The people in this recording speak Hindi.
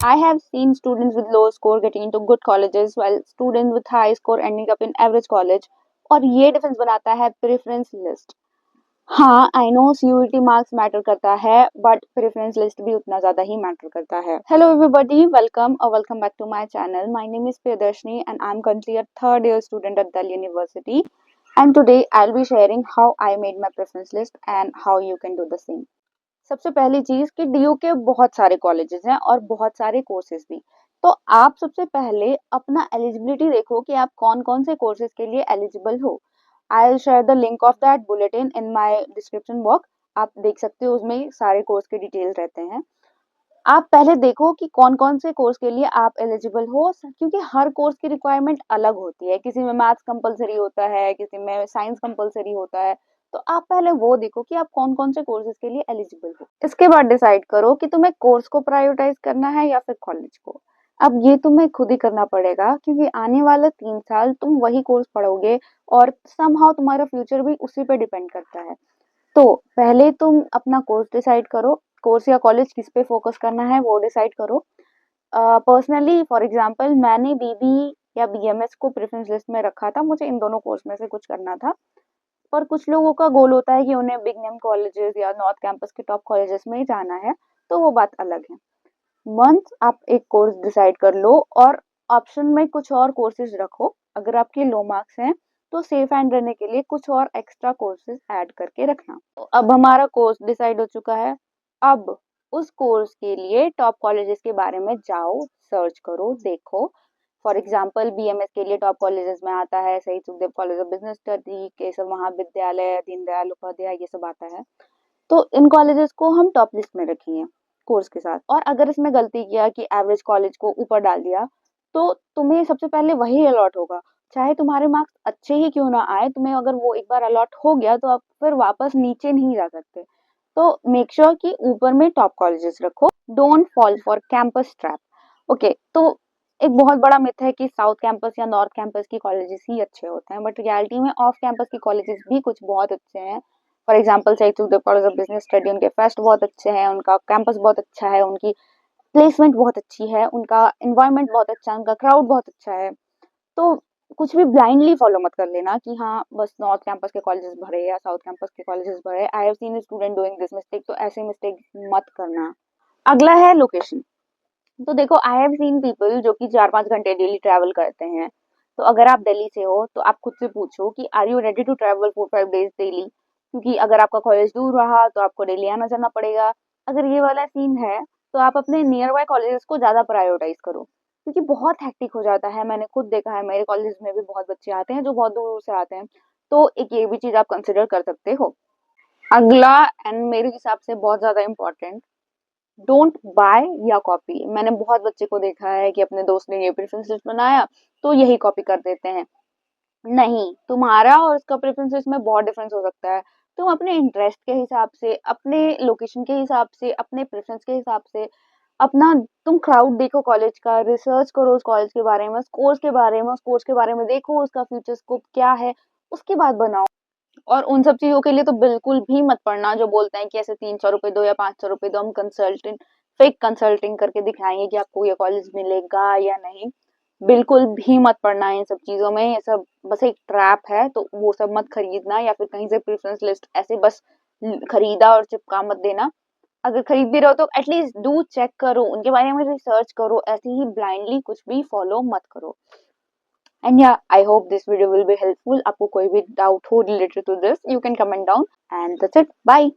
I have seen students with low score getting into good colleges while students with high score ending up in average college. और ये डिफरेंस बनाता है प्रेफरेंस लिस्ट. हाँ, I know CUET marks matter करता है, बट प्रेफरेंस लिस्ट भी उतना ज्यादा ही मैटर करता है. हेलो एवरीबॉडी, वेलकम और welcome back to my channel. My name is Priyadarshini and I am currently a third year student at Delhi University. And today I'll be sharing how I made my preference list and how you can do the same. सबसे पहली चीज कि डीयू के बहुत सारे कॉलेजेस हैं और बहुत सारे कोर्सेज भी. तो आप सबसे पहले अपना एलिजिबिलिटी देखो कि आप कौन कौन से कोर्सेज के लिए एलिजिबल हो. I will share the link of that bulletin in my description box. आप देख सकते हो, उसमें सारे कोर्स के डिटेल्स रहते हैं. आप पहले देखो कि कौन कौन से कोर्स के लिए आप एलिजिबल हो, क्योंकि हर कोर्स की रिक्वायरमेंट अलग होती है. किसी में मैथ्स कंपलसरी होता है, किसी में साइंस कंपलसरी होता है. तो आप पहले वो देखो कि आप कौन कौन से कोर्सेज के लिए एलिजिबल हो. इसके बाद डिसाइड करो कि तुम्हें कोर्स को प्रायोरिटाइज करना है या फिर कॉलेज को. अब ये तुम्हें खुद ही करना पड़ेगा, क्योंकि आने वाले 3 साल तुम वही कोर्स पढ़ोगे और समहाउ तुम्हारा फ्यूचर भी उसी पे डिपेंड करता है. तो पहले तुम अपना कोर्स डिसाइड करो. कोर्स या कॉलेज किस पे फोकस करना है वो डिसाइड करो. पर्सनली फॉर एग्जांपल मैंने बीबी या बीएमएस को प्रेफरेंस लिस्ट में रखा था. मुझे इन दोनों कोर्स में से कुछ करना था. पर कुछ लोगों का गोल होता है कि उन्हें बिग नेम कॉलेजेस या नॉर्थ कैंपस के टॉप कॉलेजेस में ही जाना है. तो वो बात अलग है. मंथ आप एक कोर्स डिसाइड कर लो और ऑप्शन में कुछ और कोर्सेज रखो. अगर आपके लो मार्क्स हैं तो सेफ एंड रहने के लिए कुछ और एक्स्ट्रा कोर्सेज ऐड करके रखना. तो अब हमारा कोर्स डिसाइड हो चुका है. अब उस कोर्स के लिए टॉप कॉलेजेस के बारे में जाओ, सर्च करो, देखो. फॉर एग्जाम्पल बीएमएस के लिए टॉप कॉलेजेस में आता है शहीद Sukhdev college of business study, Keshav महाविद्यालय, दीनदयाल उपाध्याय, ये सब आता है. तो इन कॉलेजेस को हम टॉप लिस्ट में रखिए कोर्स के साथ. और अगर इसमें गलती किया कि एवरेज कॉलेज को ऊपर डाल दिया, तो तुम्हें सबसे पहले वही अलॉट होगा. चाहे तुम्हारे मार्क्स अच्छे ही क्यों ना आए, तुम्हें अगर वो एक बार अलॉट हो गया तो आप फिर वापस नीचे नहीं जा सकते. तो मेक श्योर कि ऊपर में टॉप कॉलेजेस रखो. Don't fall for campus trap. Okay, तो एक बहुत बड़ा मिथ है कि साउथ कैंपस या नॉर्थ कैंपस की कॉलेजेस ही अच्छे होते हैं, बट रियलिटी में ऑफ कैंपस की कॉलेजेस भी कुछ बहुत अच्छे हैं. फॉर एग्जाम्पल शहीद Sukhdev college of business study, उनके फेस्ट बहुत अच्छे हैं, उनका कैंपस बहुत अच्छा है, उनकी प्लेसमेंट बहुत अच्छी है, उनका एनवायरनमेंट बहुत अच्छा है, उनका क्राउड बहुत अच्छा है. तो कुछ भी ब्लाइंडली फॉलो मत कर लेना कि हाँ बस नॉर्थ कैंपस के कॉलेजेस भरे या साउथ कैंपस के कॉलेजेस भरे. I have seen student doing this mistake. तो ऐसे मिस्टेक मत करना. अगला है लोकेशन. तो देखो, आई हैव सीन पीपल जो कि 4-5 घंटे डेली ट्रैवल करते हैं. तो अगर आप दिल्ली से हो तो आप खुद से पूछो कि are you ready to travel 4-5 days daily. क्योंकि अगर आपका कॉलेज दूर रहा तो आपको डेली आना जाना पड़ेगा. अगर ये वाला सीन है तो आप अपने नियर बाय कॉलेजेस को ज्यादा प्रायोरिटाइज करो, क्योंकि बहुत हेक्टिक हो जाता है. मैंने खुद देखा है, मेरे कॉलेज में भी बहुत बच्चे आते हैं जो बहुत दूर दूर से आते हैं. तो एक ये भी चीज आप कंसिडर कर सकते हो. अगला एंड मेरे हिसाब से बहुत ज्यादा इम्पोर्टेंट, डोंट बाय या कॉपी. मैंने बहुत बच्चे को देखा है कि अपने दोस्त ने ये प्रेफरेंस लिस्ट बनाया तो यही कॉपी कर देते हैं. नहीं, तुम्हारा और उसका प्रेफरेंस लिस्ट में बहुत डिफरेंस हो सकता है. तुम अपने इंटरेस्ट के हिसाब से, अपने लोकेशन के हिसाब से, अपने प्रेफरेंस के हिसाब से अपना तुम क्राउड देखो, कॉलेज का रिसर्च करो, उस कॉलेज के बारे में, उस कोर्स के बारे में, उस कोर्स के बारे में देखो उसका फ्यूचर स्कोप क्या है, उसके बाद बनाओ. और उन सब चीजों के लिए तो बिल्कुल भी मत पढ़ना जो बोलते हैं कि ऐसे 300 रुपए दो या 500 रुपए दो, हम कंसल्टेंट फेक कंसल्टिंग करके दिखाएंगे कि आपको ये कॉलेज मिलेगा या नहीं. बिल्कुल भी मत पढ़ना इन सब चीजों में. ये सब बस एक ट्रैप है. तो वो सब मत खरीदना, या फिर कहीं से प्रेफरेंस लिस्ट ऐसे बस खरीदा और चिपका मत देना. अगर खरीद भी रहो तो एटलीस्ट डू चेक करो, उनके बारे में रिसर्च करो. ऐसे ही ब्लाइंडली कुछ भी फॉलो मत करो. And yeah, I hope this video will be helpful. आपको कोई भी डाउट हो related to this, you can comment down. And that's it. Bye.